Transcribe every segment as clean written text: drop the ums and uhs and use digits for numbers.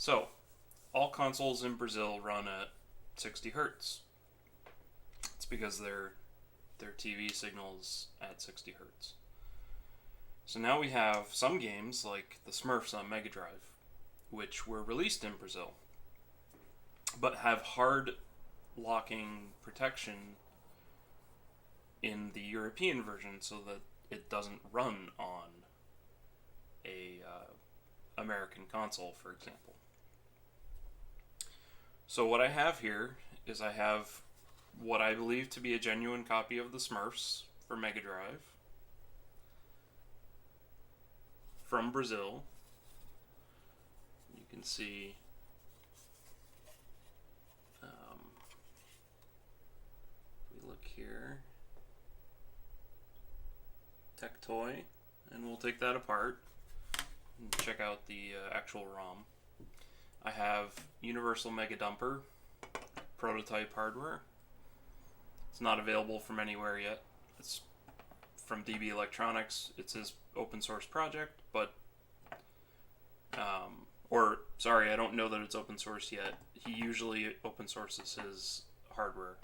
So, all consoles in Brazil run at 60 hertz. It's because their TV signals at 60 hertz. So now we have some games like the Smurfs on Mega Drive, which were released in Brazil, but have hard locking protection in the European version so that it doesn't run on a American console, for example. So what I have here is I have what I believe to be a genuine copy of the Smurfs for Mega Drive from Brazil. You can see if we look here, Tec Toy, and we'll take that apart and check out the actual ROM. I have Universal Mega Dumper prototype hardware. It's not available from anywhere yet. It's from DB Electronics. It's his open source project, but I don't know that it's open source yet. He usually open sources his hardware,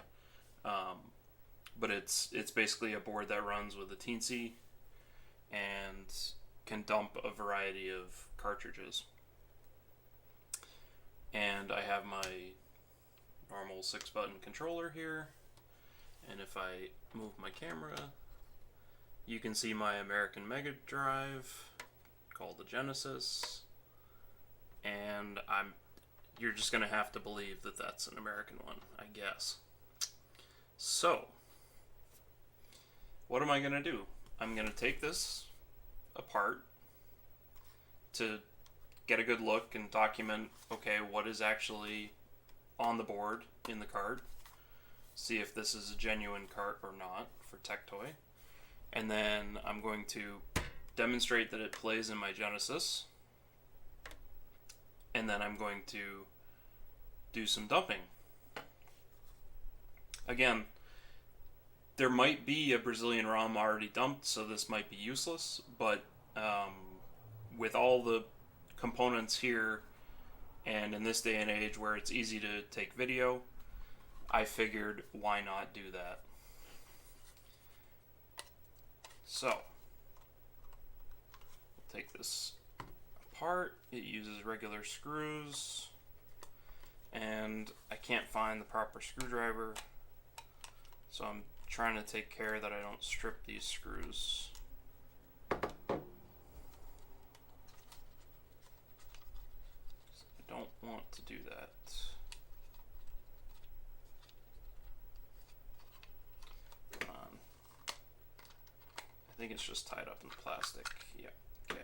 but it's basically a board that runs with a Teensy and can dump a variety of cartridges. And I have my normal 6-button controller here, and if I move my camera, you can see my American Mega Drive called the Genesis, and you're just gonna have to believe that that's an American one, I guess. So, what am I gonna do? I'm gonna take this apart to get a good look and document, okay, what is actually on the board in the card. See if this is a genuine card or not for Tec Toy. And then I'm going to demonstrate that it plays in my Genesis. And then I'm going to do some dumping. Again, there might be a Brazilian ROM already dumped, so this might be useless, but with all the components here, and in this day and age where it's easy to take video, I figured why not do that. So, we'll take this apart. It uses regular screws, and I can't find the proper screwdriver, so I'm trying to take care that I don't strip these screws. I don't want to do that. Come on. I think it's just tied up in plastic. Yeah, okay.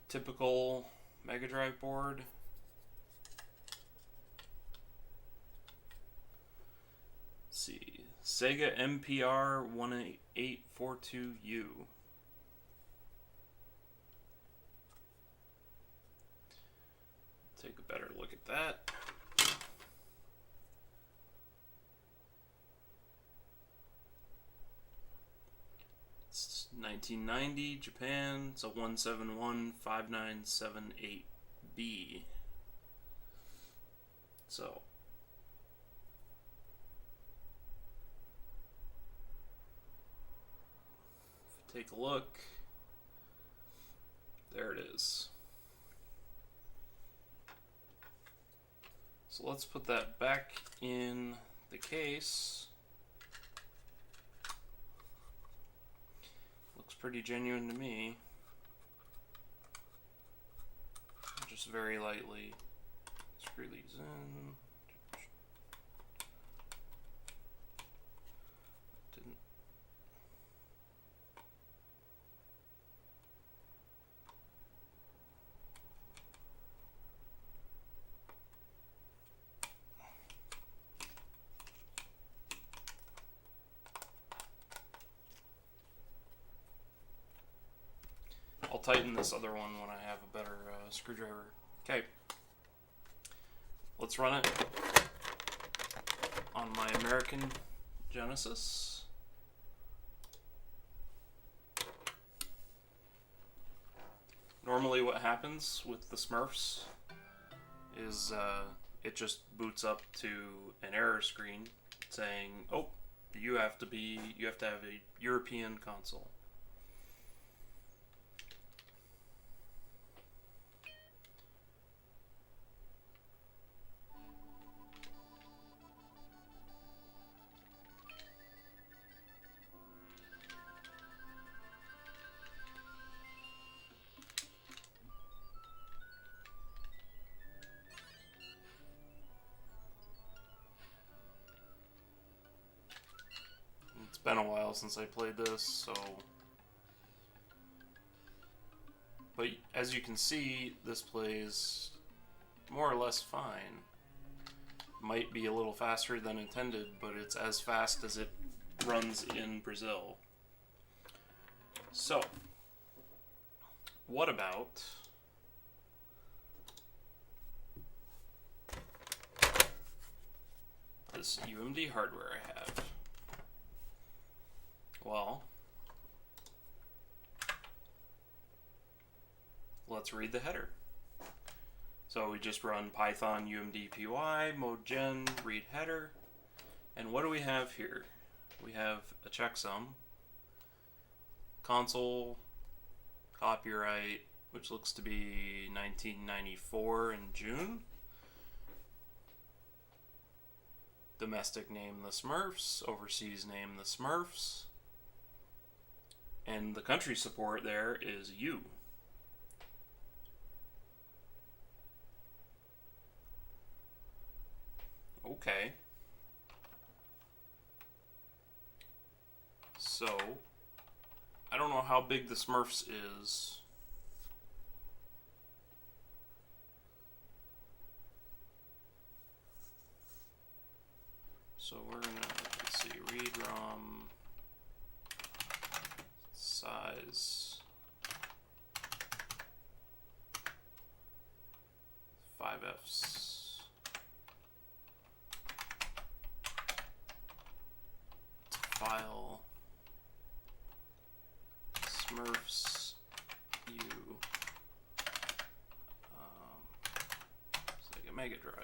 Typical Mega Drive board. Let's see. Sega MPR 18842U. Take a better look at that. It's 1990, Japan. It's a 1715978B. So, if you take a look, there it is. So let's put that back in the case. Looks pretty genuine to me. Just very lightly screw these in. Didn't. I'll tighten this other one when I have a better screwdriver. Okay, let's run it on my American Genesis. normally what happens with the Smurfs is it just boots up to an error screen saying, "Oh, you have to have a European console." It's been a while since I played this, so... But as you can see, this plays more or less fine. Might be a little faster than intended, but it's as fast as it runs in Brazil. So, what about this UMD hardware I have? Well, let's read the header. So we just run Python umdpy mode gen read header, and what do we have here? We have a checksum, console, copyright, which looks to be 1994 in June, domestic name the Smurfs, overseas name the Smurfs, and the country support there is U. Okay. So, I don't know how big the Smurfs is. So we're gonna, let's see, read ROM size 5Fs. File Smurfs U. It's like a Mega Drive.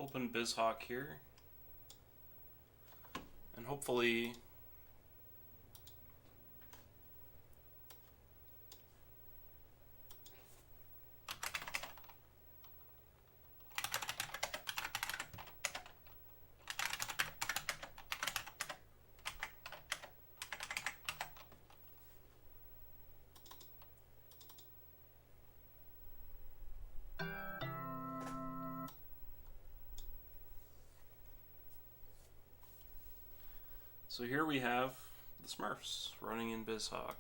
Open BizHawk here, and hopefully so here we have the Smurfs running in BizHawk.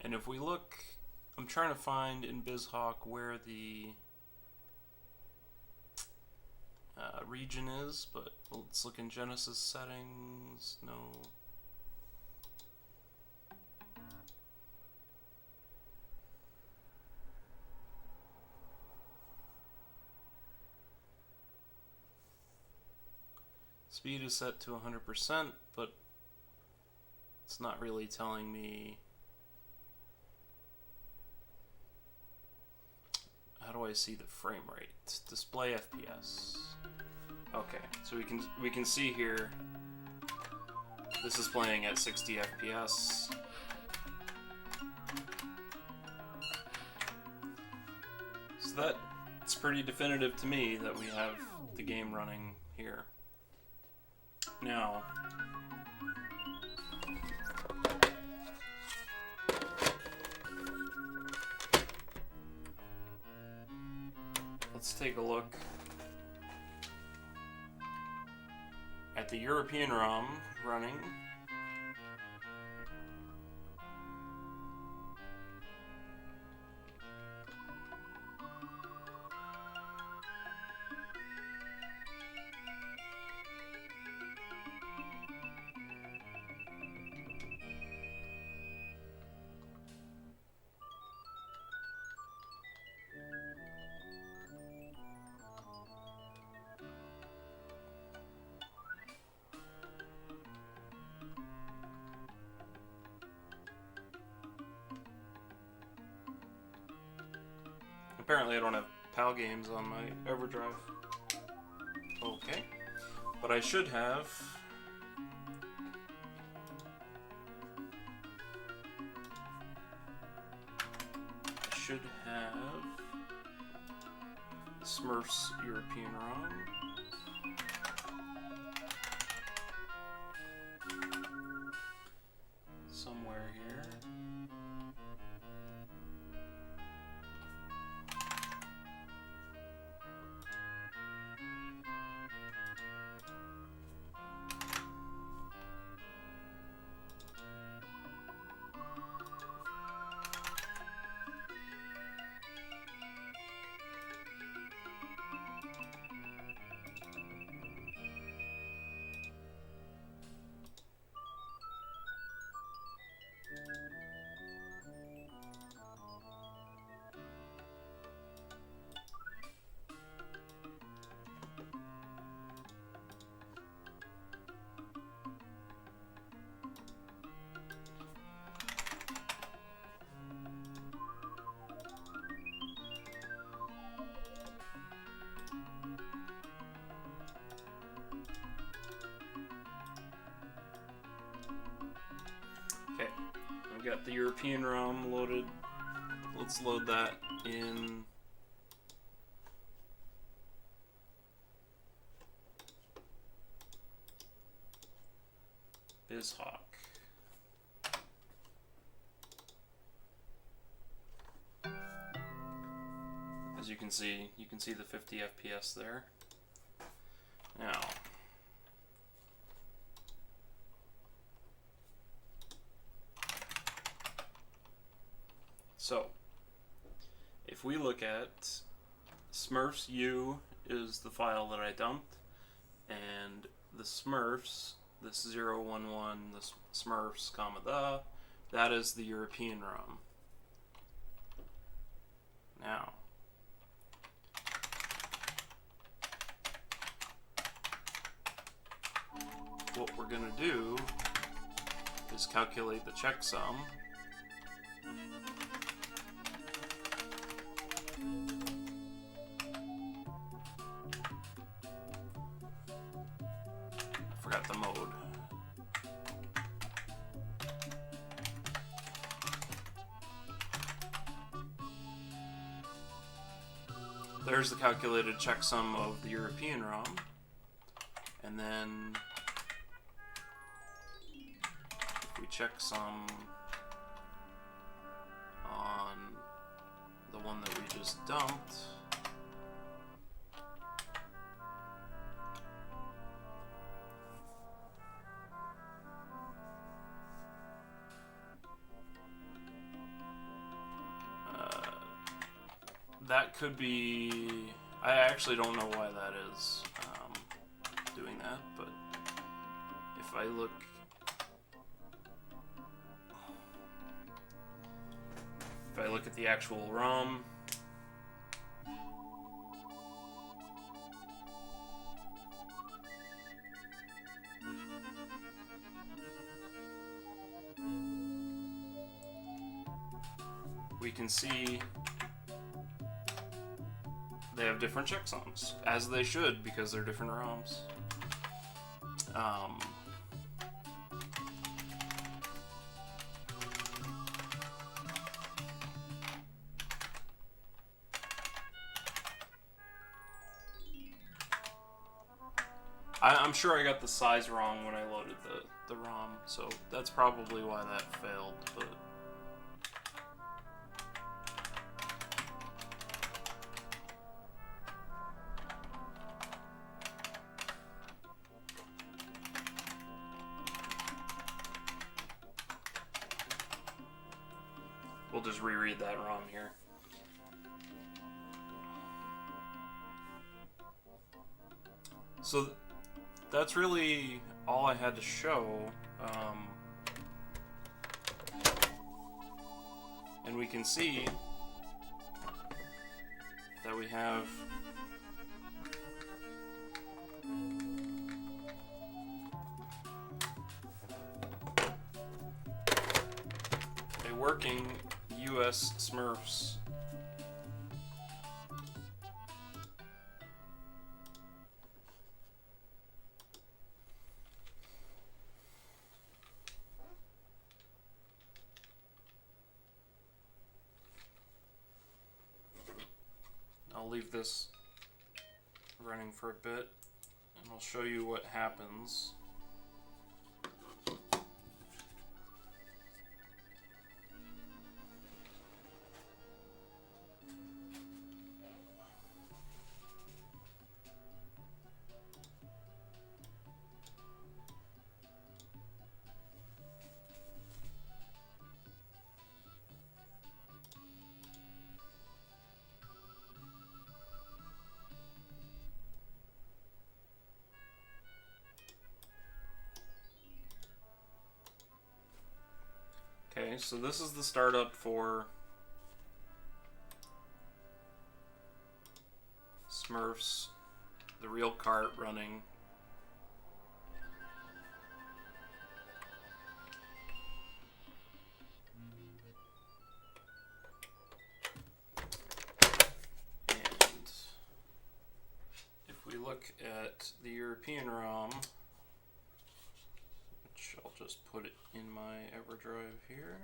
And if we look, I'm trying to find in BizHawk where the region is, but let's look in Genesis settings. No. Speed is set to 100%, but it's not really telling me how do I see the frame rate? Display FPS. Okay, so we can see here. This is playing at 60 FPS. So that's pretty definitive to me that we have the game running here. Now, let's take a look at the European ROM running. Apparently I don't have PAL games on my Overdrive. Okay. But I should have... Smurfs European ROM. Somewhere here. Okay, I've got the European ROM loaded. Let's load that in BizHawk. As you can see the 50 FPS there. Now, so if we look at Smurfs U is the file that I dumped, and the Smurfs, this 011, the Smurfs, comma that is the European ROM. Now, what we're going to do is calculate the checksum. I forgot the mode. There's the calculated checksum of the European ROM. And then if we checksum on the one that we just dumped, that could be... I actually don't know why that is doing that, but if I look at the actual ROM, we can see they have different checksums, as they should, because they're different ROMs. I'm sure I got the size wrong when I loaded the ROM, so that's probably why that failed, but... we'll just reread that ROM here. So that's really all I had to show. And we can see that we have a working US Smurfs. I'll leave this running for a bit and I'll show you what happens. Okay, so this is the startup for Smurfs, the real cart running. And if we look at the European ROM, I'll just put it in my EverDrive here.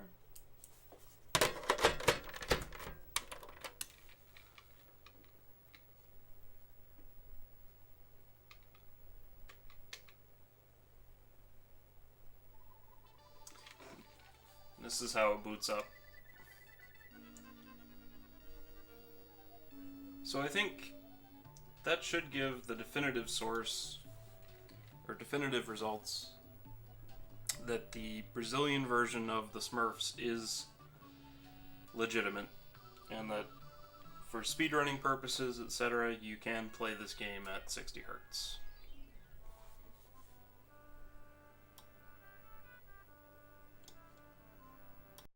This is how it boots up. So I think that should give the definitive source, or definitive results, that the Brazilian version of the Smurfs is legitimate, and that for speedrunning purposes, etc., you can play this game at 60 Hz.